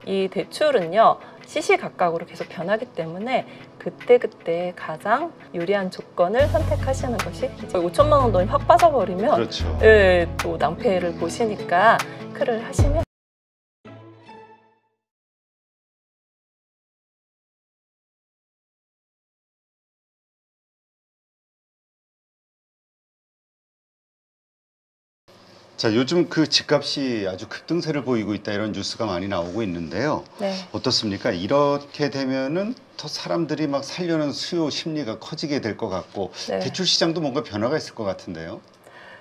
이 대출은요, 시시각각으로 계속 변하기 때문에 그때그때 가장 유리한 조건을 선택하시는 것이, 이제 5천만 원 돈이 확 빠져버리면 그렇죠. 예, 또 낭패를 보시니까 체크를 하시면. 자, 요즘 그 집값이 아주 급등세를 보이고 있다, 이런 뉴스가 많이 나오고 있는데요. 네. 어떻습니까? 이렇게 되면은 더 사람들이 막 살려는 수요 심리가 커지게 될 것 같고, 네. 대출 시장도 뭔가 변화가 있을 것 같은데요.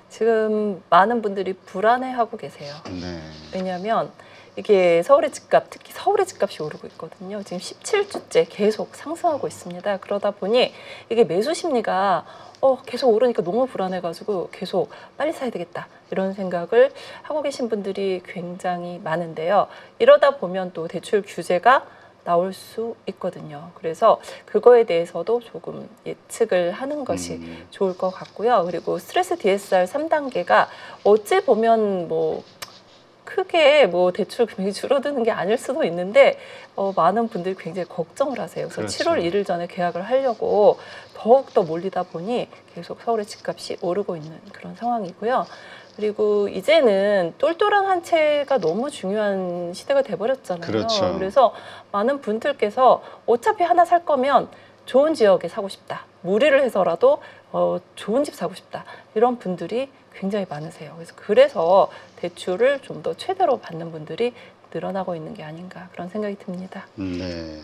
지금 많은 분들이 불안해하고 계세요. 네. 왜냐하면 이게 서울의 집값, 특히 서울의 집값이 오르고 있거든요. 지금 17주째 계속 상승하고 있습니다. 그러다 보니 이게 매수 심리가 계속 오르니까 너무 불안해가지고 계속 빨리 사야 되겠다, 이런 생각을 하고 계신 분들이 굉장히 많은데요. 이러다 보면 또 대출 규제가 나올 수 있거든요. 그래서 그거에 대해서도 조금 예측을 하는 것이 좋을 것 같고요. 그리고 스트레스 DSR 3단계가 어찌 보면 뭐 크게 뭐 대출 금액이 줄어드는 게 아닐 수도 있는데 많은 분들이 굉장히 걱정을 하세요. 그래서 그렇죠. 7월 1일 전에 계약을 하려고 더욱더 몰리다 보니 계속 서울의 집값이 오르고 있는 그런 상황이고요. 그리고 이제는 똘똘한 한 채가 너무 중요한 시대가 돼버렸잖아요. 그렇죠. 그래서 많은 분들께서 어차피 하나 살 거면 좋은 지역에 사고 싶다, 무리를 해서라도 좋은 집 사고 싶다, 이런 분들이 굉장히 많으세요. 그래서 대출을 좀 더 최대로 받는 분들이 늘어나고 있는 게 아닌가, 그런 생각이 듭니다. 네.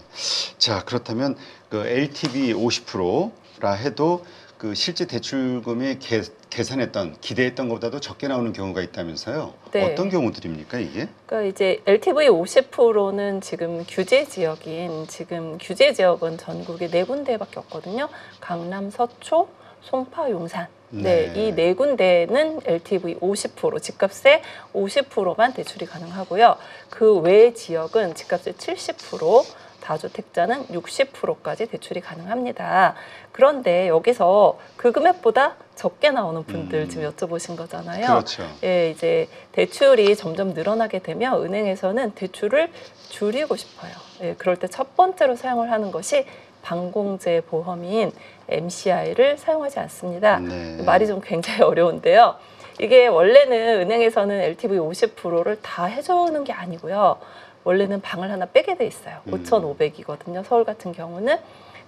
자, 그렇다면 그 LTV 50%라 해도 그 실제 대출금이 계산했던, 기대했던 것보다도 적게 나오는 경우가 있다면서요? 네. 어떤 경우들입니까, 이게? 그러니까 이제 LTV 50%는 지금 규제 지역은 전국에 4군데밖에 없거든요. 강남, 서초, 송파, 용산. 네, 이 4군데는 LTV 50%, 집값의 50%만 대출이 가능하고요. 그 외 지역은 집값의 70%, 다주택자는 60%까지 대출이 가능합니다. 그런데 여기서 그 금액보다 적게 나오는 분들 지금 여쭤보신 거잖아요. 그렇죠. 예, 이제 대출이 점점 늘어나게 되면 은행에서는 대출을 줄이고 싶어요. 예, 그럴 때 첫 번째로 사용을 하는 것이 반공제 보험인 MCI를 사용하지 않습니다. 네. 말이 좀 굉장히 어려운데요. 이게 원래는 은행에서는 LTV 50%를 다 해주는 게 아니고요. 원래는 방을 하나 빼게 돼 있어요. 5,500이거든요. 서울 같은 경우는.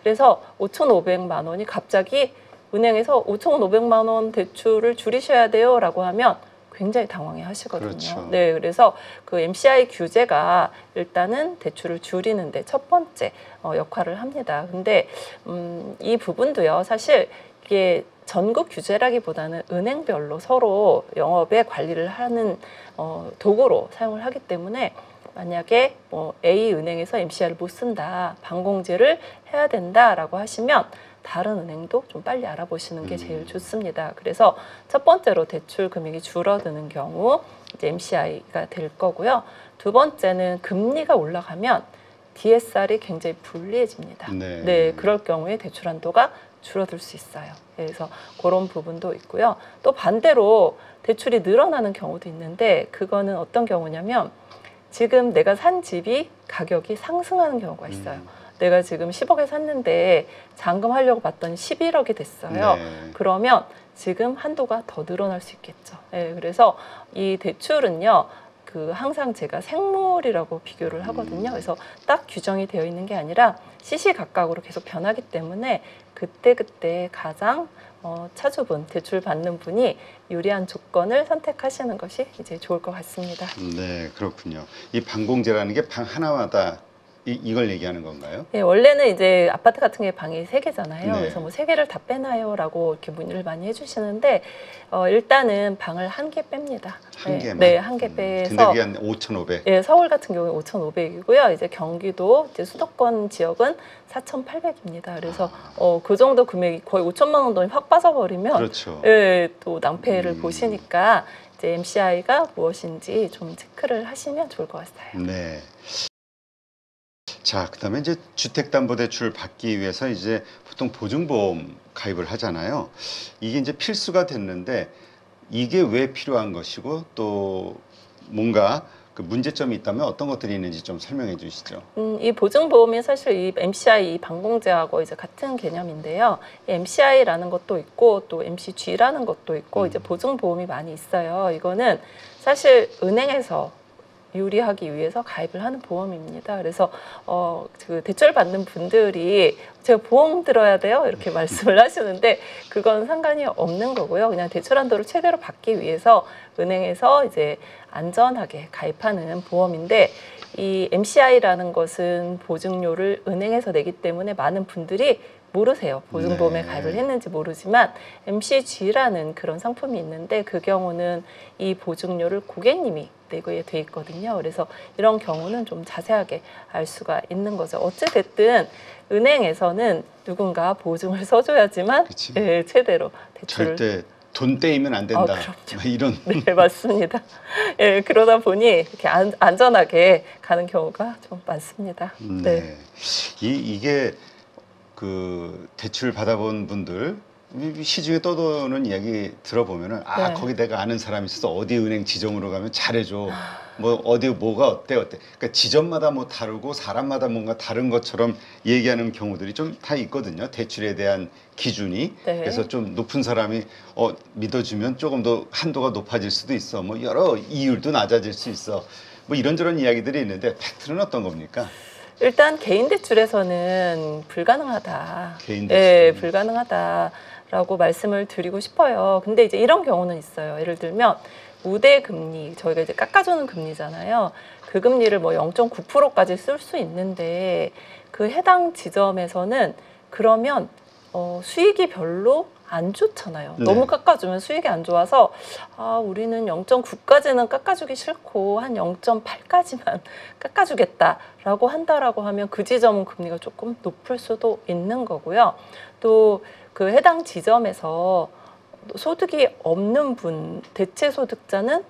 그래서 5,500만 원이 갑자기 은행에서 5,500만 원 대출을 줄이셔야 돼요 라고 하면 굉장히 당황해 하시거든요. 그렇죠. 네, 그래서 그 MCI 규제가 일단은 대출을 줄이는데 첫 번째 역할을 합니다. 근데 이 부분도요, 사실 이게 전국 규제라기보다는 은행별로 서로 영업의 관리를 하는 도구로 사용을 하기 때문에, 만약에 A 은행에서 MCI를 못 쓴다, 반공제를 해야 된다라고 하시면 다른 은행도 좀 빨리 알아보시는 게 제일 좋습니다. 그래서 첫 번째로 대출 금액이 줄어드는 경우 이제 MCI가 될 거고요. 두 번째는 금리가 올라가면 DSR이 굉장히 불리해집니다. 네. 네, 그럴 경우에 대출 한도가 줄어들 수 있어요. 그래서 그런 부분도 있고요. 또 반대로 대출이 늘어나는 경우도 있는데, 그거는 어떤 경우냐면 지금 내가 산 집이 가격이 상승하는 경우가 있어요. 내가 지금 10억에 샀는데 잔금하려고 봤더니 11억이 됐어요. 네. 그러면 지금 한도가 더 늘어날 수 있겠죠. 네, 그래서 이 대출은요, 항상 제가 생물이라고 비교를 하거든요. 그래서 딱 규정이 되어 있는 게 아니라 시시각각으로 계속 변하기 때문에 그때그때 가장 차주분, 대출 받는 분이 유리한 조건을 선택하시는 것이 이제 좋을 것 같습니다. 네, 그렇군요. 이 반공제라는 게 방 하나마다 이걸 얘기하는 건가요? 네, 원래는 이제 아파트 같은 게 방이 3개잖아요. 네. 그래서 뭐 3개를 다 빼나요? 라고 이렇게 문의를 많이 해주시는데, 일단은 방을 1개 뺍니다. 한 개만? 네, 1개 빼서. 근데 그게 한 5,500? 네, 서울 같은 경우에 5,500이고요. 이제 경기도, 이제 수도권 지역은 4,800입니다. 그래서 그 정도 금액이 거의 5천만 원 돈이 확 빠져버리면, 그렇죠. 예, 또 낭패를 보시니까 이제 MCI가 무엇인지 좀 체크를 하시면 좋을 것 같아요. 네. 자, 그다음에 이제 주택담보대출 받기 위해서 이제 보통 보증보험 가입을 하잖아요. 이게 이제 필수가 됐는데, 이게 왜 필요한 것이고, 또 뭔가 그 그 문제점이 있다면 어떤 것들이 있는지 좀 설명해 주시죠. 이 보증보험이 사실 이 MCI 이 방공제하고 이제 같은 개념인데요. 이 MCI라는 것도 있고 또 MCG라는 것도 있고 이제 보증보험이 많이 있어요. 이거는 사실 은행에서 유리하기 위해서 가입을 하는 보험입니다. 그래서 그 대출 받는 분들이 제가 보험 들어야 돼요 이렇게 말씀을 하시는데 그건 상관이 없는 거고요. 그냥 대출 한도를 최대로 받기 위해서 은행에서 이제 안전하게 가입하는 보험인데 이 MCI라는 것은 보증료를 은행에서 내기 때문에 많은 분들이 모르세요. 보증보험에 네. 가입을 했는지 모르지만 MCG라는 그런 상품이 있는데 그 경우는 이 보증료를 고객님이 내게 돼 있거든요. 그래서 이런 경우는 좀 자세하게 알 수가 있는 거죠. 어찌됐든 은행에서는 누군가 보증을 써줘야지만 그치. 예, 최대로 대출을 절대 돈 떼이면 안 된다. 그럼요. 막 이런. 네, 맞습니다. 예, 그러다 보니 이렇게 안전하게 가는 경우가 좀 많습니다. 네. 이게 그 대출 받아본 분들 시중에 떠도는 이야기 들어보면은 네. 거기 내가 아는 사람이 있어서 어디 은행 지점으로 가면 잘해줘. 뭐 어디 뭐가 어때. 그러니까 지점마다 뭐 다르고 사람마다 뭔가 다른 것처럼 얘기하는 경우들이 좀 다 있거든요. 대출에 대한 기준이. 네. 그래서 좀 높은 사람이 믿어주면 조금 더 한도가 높아질 수도 있어. 뭐 여러 이율도 낮아질 수 있어. 뭐 이런저런 이야기들이 있는데 팩트는 어떤 겁니까? 일단 개인 대출에서는 불가능하다. 개인 예, 대출은. 불가능하다라고 말씀을 드리고 싶어요. 근데 이제 이런 경우는 있어요. 예를 들면 우대 금리, 저희가 이제 깎아주는 금리잖아요. 그 금리를 뭐 0.9%까지 쓸 수 있는데 그 해당 지점에서는 그러면 수익이 별로 안 좋잖아요. 네. 너무 깎아주면 수익이 안 좋아서 우리는 0.9까지는 깎아주기 싫고 한 0.8까지만 깎아주겠다라고 한다라고 하면 그 지점은 금리가 조금 높을 수도 있는 거고요. 또 그 해당 지점에서 소득이 없는 분, 대체 소득자는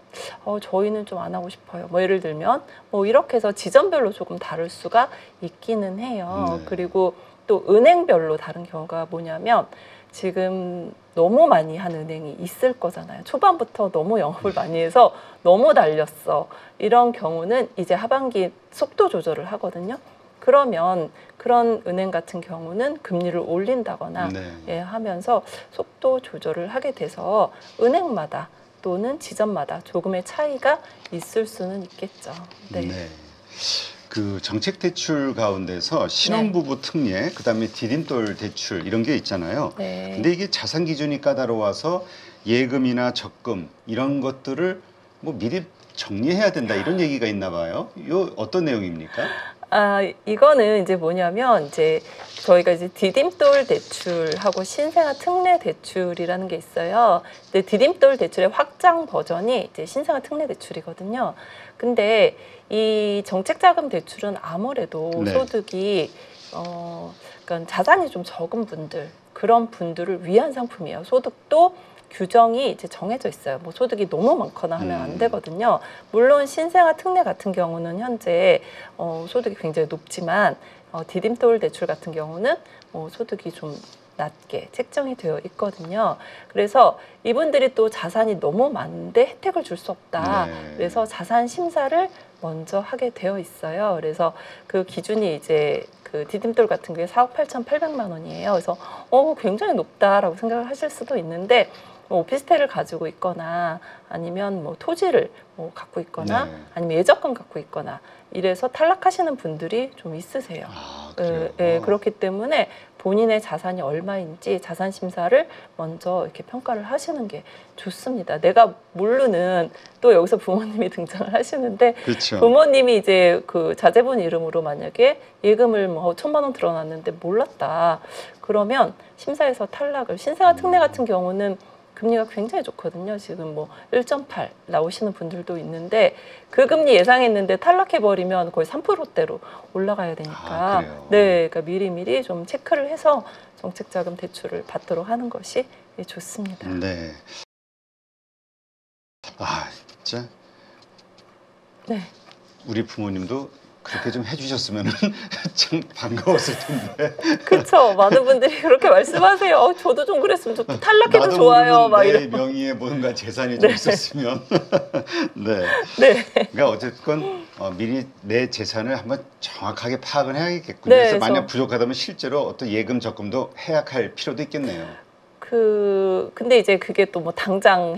저희는 좀 안 하고 싶어요. 뭐 예를 들면 뭐 이렇게 해서 지점별로 조금 다를 수가 있기는 해요. 네. 그리고 또 은행별로 다른 경우가 뭐냐면 지금 너무 많이 한 은행이 있을 거잖아요. 초반부터 너무 영업을 많이 해서 너무 달렸어. 이런 경우는 이제 하반기 속도 조절을 하거든요. 그러면 그런 은행 같은 경우는 금리를 올린다거나 네. 하면서 속도 조절을 하게 돼서 은행마다 또는 지점마다 조금의 차이가 있을 수는 있겠죠. 네. 그 정책 대출 가운데서 신혼부부 특례, 그다음에 디딤돌 대출 이런 게 있잖아요. 네. 근데 이게 자산 기준이 까다로워서 예금이나 적금 이런 것들을 뭐 미리 정리해야 된다 이런 얘기가 있나 봐요. 요 어떤 내용입니까? 이거는 이제 뭐냐면 이제 저희가 이제 디딤돌 대출하고 신생아 특례 대출이라는 게 있어요. 근데 디딤돌 대출의 확장 버전이 이제 신생아 특례 대출이거든요. 근데 이 정책자금 대출은 아무래도 네. 소득이 그러니까 자산이 좀 적은 분들 그런 분들을 위한 상품이에요. 소득도 규정이 이제 정해져 있어요. 뭐 소득이 너무 많거나 하면 안 되거든요. 물론 신생아 특례 같은 경우는 현재 소득이 굉장히 높지만 디딤돌 대출 같은 경우는 소득이 좀 낮게 책정이 되어 있거든요. 그래서 이분들이 또 자산이 너무 많은데 혜택을 줄 수 없다. 네. 그래서 자산 심사를 먼저 하게 되어 있어요. 그래서 그 기준이 이제 그 디딤돌 같은 게 4억 8,800만 원이에요. 그래서 굉장히 높다라고 생각을 하실 수도 있는데 오피스텔을 가지고 있거나 아니면 뭐 토지를 갖고 있거나 네. 아니면 예적금 갖고 있거나 이래서 탈락하시는 분들이 좀 있으세요. 그래요? 그렇기 때문에 본인의 자산이 얼마인지 자산 심사를 먼저 이렇게 평가를 하시는 게 좋습니다. 내가 모르는 또 여기서 부모님이 등장을 하시는데 그렇죠. 부모님이 이제 그 자제분 이름으로 만약에 예금을 뭐 1,000만 원 들어놨는데 몰랐다. 그러면 심사에서 탈락을 신생아 특례 같은 경우는 금리가 굉장히 좋거든요. 지금 뭐 1.8 나오시는 분들도 있는데 그 금리 예상했는데 탈락해버리면 거의 3%대로 올라가야 되니까 그래요? 네, 그러니까 미리미리 좀 체크를 해서 정책자금 대출을 받도록 하는 것이 좋습니다. 네. 진짜 네. 우리 부모님도 그렇게 좀 해주셨으면 참 반가웠을 텐데. 그렇죠. 많은 분들이 그렇게 말씀하세요. 저도 좀 그랬으면 좋고 탈락해도 나도 좋아요. 모르는 막 내 이런. 명의에 뭔가 재산이 좀 네. 있었으면. 네. 네. 그러니까 어쨌건 미리 내 재산을 한번 정확하게 파악을 해야겠군요. 네, 그래서 만약 그래서 부족하다면 실제로 어떤 예금 적금도 해약할 필요도 있겠네요. 근데 이제 그게 또 뭐 당장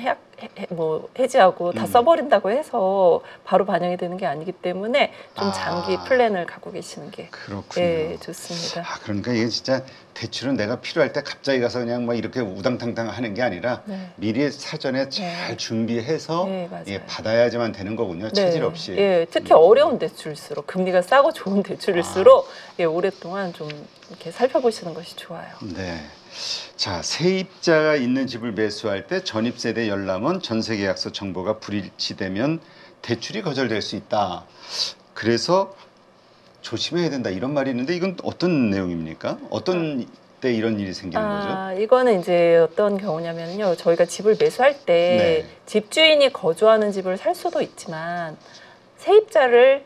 뭐 해지하고 다 써버린다고 해서 바로 반영이 되는 게 아니기 때문에 좀 장기 플랜을 갖고 계시는 게 그렇군요. 예, 좋습니다. 그러니까 이게 진짜 대출은 내가 필요할 때 갑자기 가서 그냥 막 이렇게 우당탕탕 하는 게 아니라 네. 미리 사전에 잘 네. 준비해서 네, 맞아요. 예, 받아야지만 되는 거군요. 네. 차질 없이. 예, 특히 어려운 대출일수록 금리가 싸고 좋은 대출일수록 예, 오랫동안 좀 이렇게 살펴보시는 것이 좋아요. 네. 자, 세입자가 있는 집을 매수할 때 전입세대 열람원 전세계약서 정보가 불일치되면 대출이 거절될 수 있다. 그래서 조심해야 된다 이런 말이 있는데 이건 어떤 내용입니까? 어떤 때 이런 일이 생기는 거죠? 이거는 이제 어떤 경우냐면요. 저희가 집을 매수할 때 네. 집주인이 거주하는 집을 살 수도 있지만 세입자를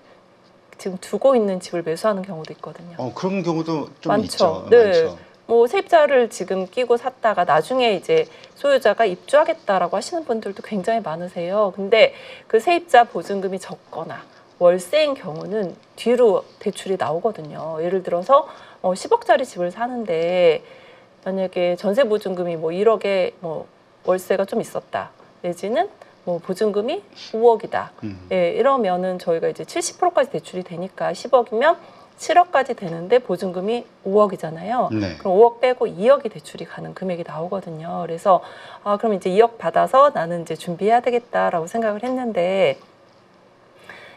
지금 두고 있는 집을 매수하는 경우도 있거든요. 그런 경우도 좀 많죠. 있죠. 네. 많죠. 뭐 세입자를 지금 끼고 샀다가 나중에 이제 소유자가 입주하겠다라고 하시는 분들도 굉장히 많으세요. 근데 그 세입자 보증금이 적거나 월세인 경우는 뒤로 대출이 나오거든요. 예를 들어서 10억짜리 집을 사는데 만약에 전세 보증금이 뭐 1억에 뭐 월세가 좀 있었다. 내지는 뭐 보증금이 5억이다. 예, 이러면은 저희가 이제 70%까지 대출이 되니까 10억이면 7억까지 되는데 보증금이 5억이잖아요. 네. 그럼 5억 빼고 2억이 대출이 가는 금액이 나오거든요. 그래서 그럼 이제 2억 받아서 나는 이제 준비해야 되겠다라고 생각을 했는데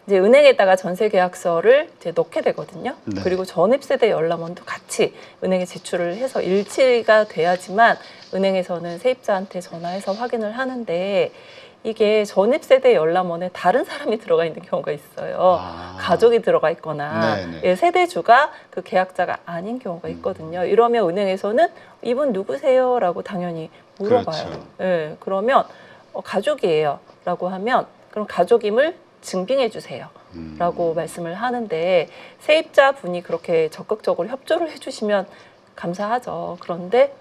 이제 은행에다가 전세 계약서를 이제 넣게 되거든요. 네. 그리고 전입세대 열람원도 같이 은행에 제출을 해서 일치가 돼야지만 은행에서는 세입자한테 전화해서 확인을 하는데 이게 전입세대 열람원에 다른 사람이 들어가 있는 경우가 있어요. 가족이 들어가 있거나 예, 세대주가 그 계약자가 아닌 경우가 있거든요. 이러면 은행에서는 이분 누구세요? 라고 당연히 물어봐요. 그렇죠. 예, 그러면 가족이에요. 라고 하면 그럼 가족임을 증빙해 주세요. 라고 말씀을 하는데 세입자 분이 그렇게 적극적으로 협조를 해주시면 감사하죠. 그런데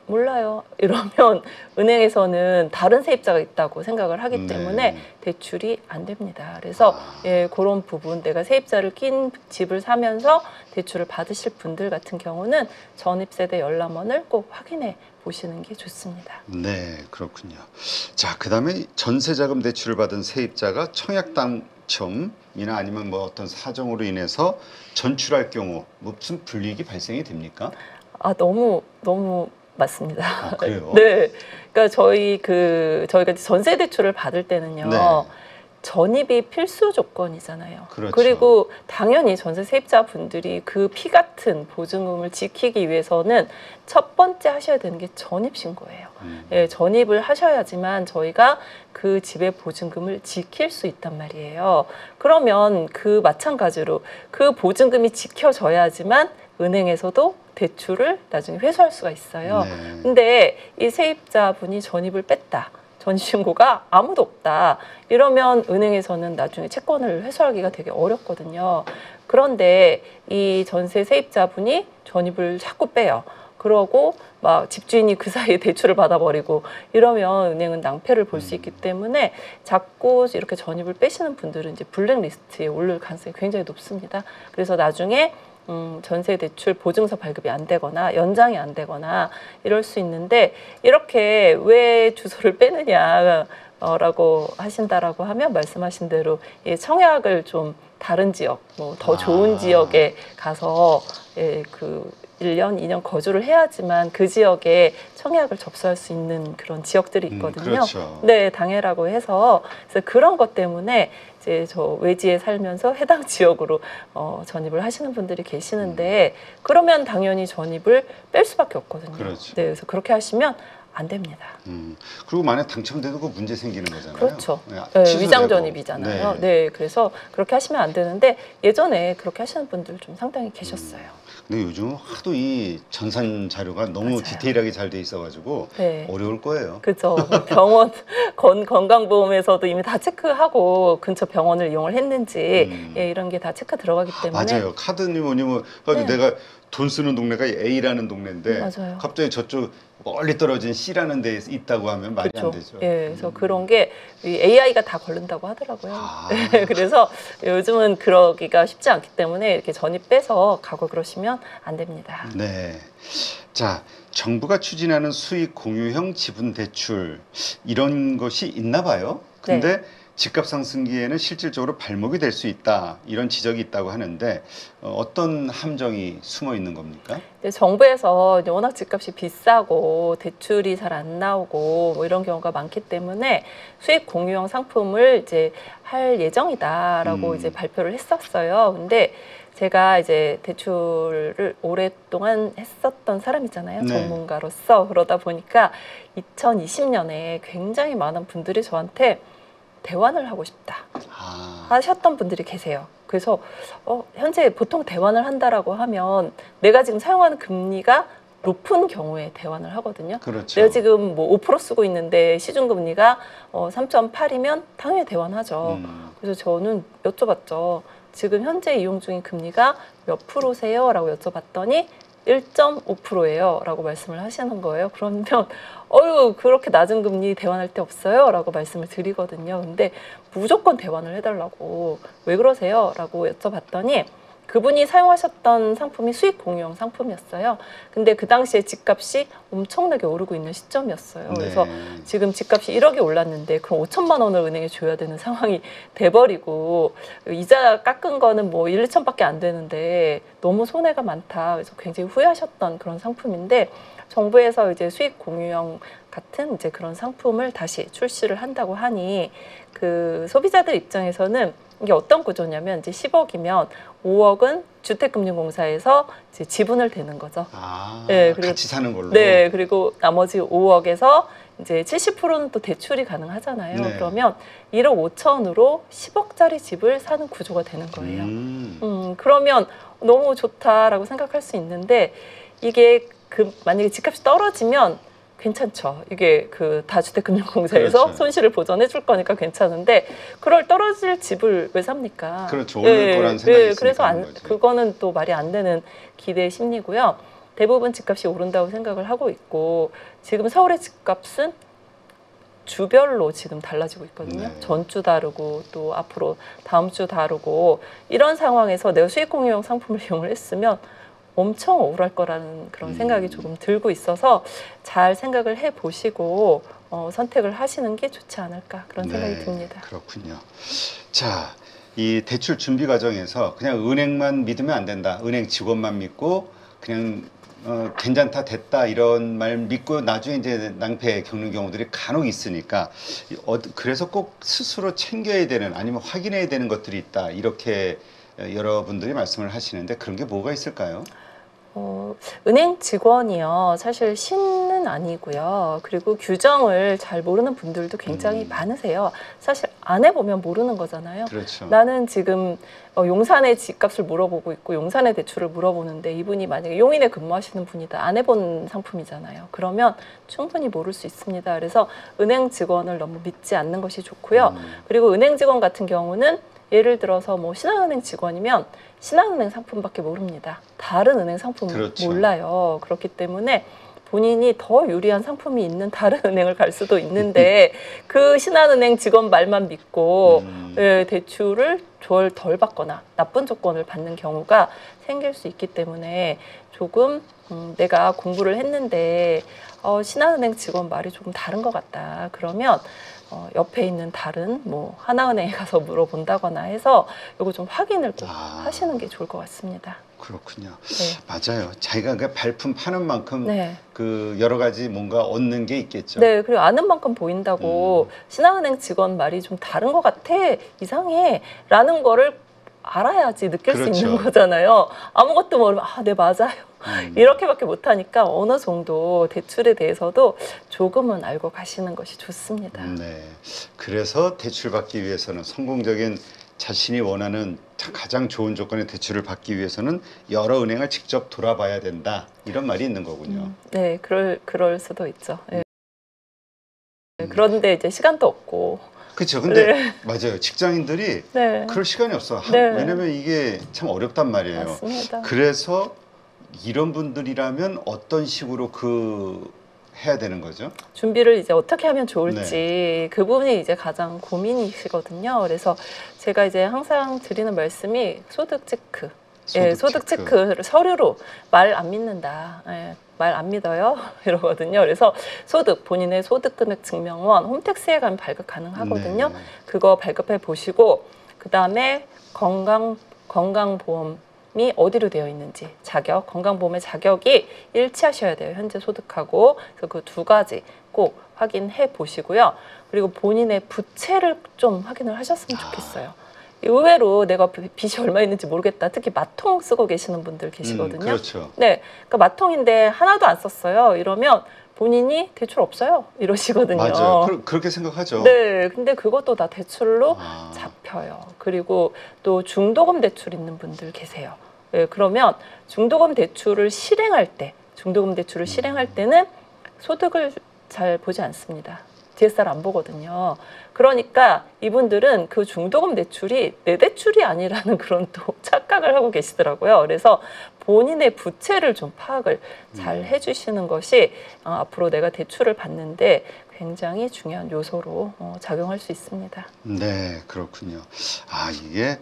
몰라요. 이러면 은행에서는 다른 세입자가 있다고 생각을 하기 때문에 대출이 안 됩니다. 그래서 예, 그런 부분 내가 세입자를 낀 집을 사면서 대출을 받으실 분들 같은 경우는 전입세대 열람원을 꼭 확인해 보시는 게 좋습니다. 네, 그렇군요. 자, 그다음에 전세자금 대출을 받은 세입자가 청약 당첨이나 아니면 뭐 어떤 사정으로 인해서 전출할 경우 무슨 불이익이 발생이 됩니까? 너무 맞습니다. 그래요? 네. 그러니까 저희가 전세 대출을 받을 때는요. 네. 전입이 필수 조건이잖아요. 그렇죠. 그리고 당연히 전세 세입자 분들이 그 피 같은 보증금을 지키기 위해서는 첫 번째 하셔야 되는 게 전입 신고예요. 예, 전입을 하셔야지만 저희가 그 집의 보증금을 지킬 수 있단 말이에요. 그러면 그 마찬가지로 그 보증금이 지켜져야지만 은행에서도 대출을 나중에 회수할 수가 있어요. 근데 이 세입자분이 전입을 뺐다. 전신고가 아무도 없다. 이러면 은행에서는 나중에 채권을 회수하기가 되게 어렵거든요. 그런데 이 전세 세입자분이 전입을 자꾸 빼요. 그러고 막 집주인이 그 사이에 대출을 받아버리고 이러면 은행은 낭패를 볼 수 있기 때문에 자꾸 이렇게 전입을 빼시는 분들은 이제 블랙리스트에 오를 가능성이 굉장히 높습니다. 그래서 나중에 전세 대출 보증서 발급이 안 되거나 연장이 안 되거나 이럴 수 있는데 이렇게 왜 주소를 빼느냐 라고 하신다라고 하면 말씀하신 대로 청약을 좀 다른 지역 뭐 더 좋은 지역에 가서 그 1년, 2년 거주를 해야지만 그 지역에 청약을 접수할 수 있는 그런 지역들이 있거든요. 그렇죠. 네, 당해라고 해서 그래서 그런 것 때문에 이제 저 외지에 살면서 해당 지역으로 전입을 하시는 분들이 계시는데 그러면 당연히 전입을 뺄 수밖에 없거든요. 그렇죠. 네, 그래서 그렇게 하시면 안 됩니다. 그리고 만약 당첨돼도 그 문제 생기는 거잖아요. 그렇죠. 네, 위장 전입이잖아요. 네, 그래서 그렇게 하시면 안 되는데 예전에 그렇게 하시는 분들 좀 상당히 계셨어요. 근데 요즘 하도 이 전산 자료가 너무 맞아요. 디테일하게 잘 돼 있어가지고 네. 어려울 거예요. 그죠. 병원, 건강보험에서도 이미 다 체크하고 근처 병원을 이용을 했는지 예, 이런 게 다 체크 들어가기 때문에. 맞아요. 카드니 뭐니 뭐 가지고 네. 내가 돈 쓰는 동네가 A라는 동네인데 맞아요. 갑자기 저쪽 멀리 떨어진 C라는 데에 있다고 하면 말이 안 그렇죠. 되죠. 예, 그래서 그런 게 AI가 다 걸른다고 하더라고요. 아. 그래서 요즘은 그러기가 쉽지 않기 때문에 이렇게 전입 빼서 가고 그러시면 안 됩니다. 네. 자, 정부가 추진하는 수익 공유형 지분 대출 이런 것이 있나 봐요. 근데 집값 상승기에는 실질적으로 발목이 될 수 있다. 이런 지적이 있다고 하는데 어떤 함정이 숨어 있는 겁니까? 이제 정부에서 이제 워낙 집값이 비싸고 대출이 잘 안 나오고 뭐 이런 경우가 많기 때문에 수익 공유형 상품을 이제 할 예정이다라고 이제 발표를 했었어요. 근데 제가 이제 대출을 오랫동안 했었던 사람이잖아요. 네. 전문가로서. 그러다 보니까 2020년에 굉장히 많은 분들이 저한테 대환을 하고 싶다 하셨던 분들이 계세요. 그래서 현재 보통 대환을 한다라고 하면 내가 지금 사용하는 금리가 높은 경우에 대환을 하거든요. 그렇죠. 내가 지금 뭐 5% 쓰고 있는데 시중금리가 3.8이면 당연히 대환하죠. 그래서 저는 여쭤봤죠. 지금 현재 이용 중인 금리가 몇 프로세요? 라고 여쭤봤더니 1.5%예요 라고 말씀을 하시는 거예요. 그러면 그렇게 낮은 금리 대환할 데 없어요 라고 말씀을 드리거든요. 근데 무조건 대환을 해달라고 왜 그러세요? 라고 여쭤봤더니 그분이 사용하셨던 상품이 수익 공유형 상품이었어요. 근데 그 당시에 집값이 엄청나게 오르고 있는 시점이었어요. 그래서 지금 집값이 1억이 올랐는데 그럼 5천만 원을 은행에 줘야 되는 상황이 돼버리고 이자 깎은 거는 뭐 1, 2천밖에 안 되는데 너무 손해가 많다. 그래서 굉장히 후회하셨던 그런 상품인데 정부에서 이제 수익 공유형 같은 이제 그런 상품을 다시 출시를 한다고 하니 그 소비자들 입장에서는 이게 어떤 구조냐면 이제 10억이면 5억은 주택금융공사에서 이제 지분을 대는 거죠. 네, 그리고 같이 사는 걸로. 네, 그리고 나머지 5억에서 이제 70%는 또 대출이 가능하잖아요. 네. 그러면 1억 5천으로 10억짜리 집을 사는 구조가 되는 거예요. 그러면 너무 좋다라고 생각할 수 있는데 이게 만약에 집값이 떨어지면 괜찮죠. 이게 그 다주택금융공사에서 그렇죠. 손실을 보전해 줄 거니까 괜찮은데 그럴 떨어질 집을 왜 삽니까? 그렇죠. 오를 거란 생각이 있으니까. 그래서 그거는 또 말이 안 되는 기대 심리고요. 대부분 집값이 오른다고 생각을 하고 있고 지금 서울의 집값은 주별로 지금 달라지고 있거든요. 네. 전주 다르고 또 앞으로 다음 주 다르고 이런 상황에서 내가 수익 공유형 상품을 이용을 했으면 엄청 억울할 거라는 그런 생각이 조금 들고 있어서 잘 생각을 해보시고 선택을 하시는 게 좋지 않을까 그런 생각이 듭니다. 그렇군요. 자, 이 대출 준비 과정에서 그냥 은행만 믿으면 안 된다. 은행 직원만 믿고 그냥 괜찮다 됐다 이런 말 믿고 나중에 이제 낭패 겪는 경우들이 간혹 있으니까 그래서 꼭 스스로 챙겨야 되는 아니면 확인해야 되는 것들이 있다. 이렇게 여러분들이 말씀을 하시는데 그런 게 뭐가 있을까요? 은행 직원이요. 사실 신은 아니고요. 그리고 규정을 잘 모르는 분들도 굉장히 많으세요. 사실 안 해보면 모르는 거잖아요. 그렇죠. 나는 지금 용산의 집값을 물어보고 있고 용산의 대출을 물어보는데 이분이 만약에 용인에 근무하시는 분이다. 안 해본 상품이잖아요. 그러면 충분히 모를 수 있습니다. 그래서 은행 직원을 너무 믿지 않는 것이 좋고요. 그리고 은행 직원 같은 경우는 예를 들어서 뭐 신한은행 직원이면 신한은행 상품밖에 모릅니다. 다른 은행 상품은 그렇죠. 몰라요. 그렇기 때문에 본인이 더 유리한 상품이 있는 다른 은행을 갈 수도 있는데 그 신한은행 직원 말만 믿고 대출을 덜 받거나 나쁜 조건을 받는 경우가 생길 수 있기 때문에 조금 내가 공부를 했는데 신한은행 직원 말이 조금 다른 것 같다. 그러면 옆에 있는 다른 뭐 하나은행에 가서 물어본다거나 해서 이거 좀 확인을 꼭 하시는 게 좋을 것 같습니다. 그렇군요. 네. 맞아요. 자기가 그 발품 파는 만큼 네. 그 여러 가지 뭔가 얻는 게 있겠죠. 네, 그리고 아는 만큼 보인다고 신한은행 직원 말이 좀 다른 것 같아, 이상해 라는 거를 알아야지 느낄 수 그렇죠. 있는 거잖아요. 아무것도 모르면 네, 맞아요. 이렇게밖에 못하니까 어느 정도 대출에 대해서도 조금은 알고 가시는 것이 좋습니다. 네. 그래서 대출 받기 위해서는 성공적인 자신이 원하는 가장 좋은 조건의 대출을 받기 위해서는 여러 은행을 직접 돌아봐야 된다. 이런 말이 있는 거군요. 네, 그럴 수도 있죠. 예. 그런데 이제 시간도 없고. 그렇죠. 근데 네. 맞아요. 직장인들이 네. 그럴 시간이 없어. 네. 왜냐면 이게 참 어렵단 말이에요. 맞습니다. 그래서 이런 분들이라면 어떤 식으로 해야 되는 거죠? 준비를 이제 어떻게 하면 좋을지 그 부분이 이제 가장 고민이시거든요. 그래서 제가 이제 항상 드리는 말씀이 소득 체크. 예, 소득 체크를 서류로 말 안 믿는다. 예, 말 안 믿어요. 이러거든요. 그래서 본인의 소득 금액 증명원 홈택스에 가면 발급 가능하거든요. 네. 그거 발급해 보시고 그다음에 건강보험이 어디로 되어 있는지 건강보험의 자격이 일치하셔야 돼요. 현재 소득하고. 그래서 그 두 가지 꼭 확인해 보시고요. 그리고 본인의 부채를 좀 확인을 하셨으면 좋겠어요. 의외로 내가 빚이 얼마 있는지 모르겠다. 특히 마통 쓰고 계시는 분들 계시거든요. 그렇죠. 네, 그러니까 마통인데 하나도 안 썼어요. 이러면 본인이 대출 없어요. 이러시거든요. 맞아요. 그렇게 생각하죠. 네, 근데 그것도 다 대출로 잡혀요. 그리고 또 중도금 대출 있는 분들 계세요. 네, 그러면 중도금 대출을 실행할 때는 소득을 잘 보지 않습니다. DSR 안 보거든요. 그러니까 이분들은 그 중도금 대출이 내 대출이 아니라는 그런 또 착각을 하고 계시더라고요. 그래서 본인의 부채를 좀 파악을 잘 해주시는 것이 앞으로 내가 대출을 받는데 굉장히 중요한 요소로 작용할 수 있습니다. 네, 그렇군요. 이게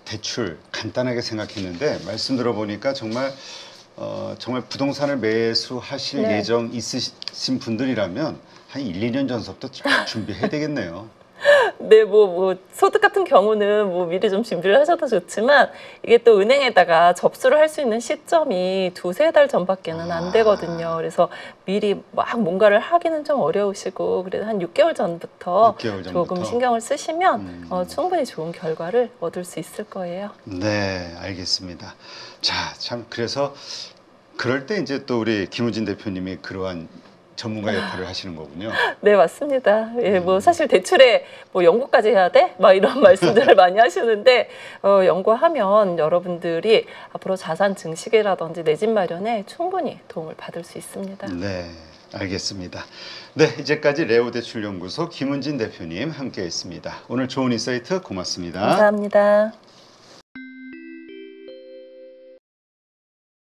대출 간단하게 생각했는데 말씀 들어보니까 정말 부동산을 매수하실 예정 있으신 분들이라면 한 1, 2년 전서부터 준비해야 되겠네요. 네, 소득 같은 경우는 미리 좀 준비를 하셔도 좋지만 이게 또 은행에다가 접수를 할 수 있는 시점이 2-3달 전밖에는 안 되거든요. 그래서 미리 막 뭔가를 하기는 좀 어려우시고 그래도 한 6개월 전부터 조금 신경을 쓰시면 충분히 좋은 결과를 얻을 수 있을 거예요. 네, 알겠습니다. 자, 참 그래서 그럴 때 이제 또 우리 김우진 대표님이 그러한 전문가 역할을 하시는 거군요. 네, 맞습니다. 예, 사실 대출에 연구까지 해야 돼? 막 이런 말씀들을 많이 하시는데 연구하면 여러분들이 앞으로 자산 증식이라든지 내 집 마련에 충분히 도움을 받을 수 있습니다. 네, 알겠습니다. 네, 이제까지 레오대출연구소 김은진 대표님 함께했습니다. 오늘 좋은 인사이트 고맙습니다. 감사합니다.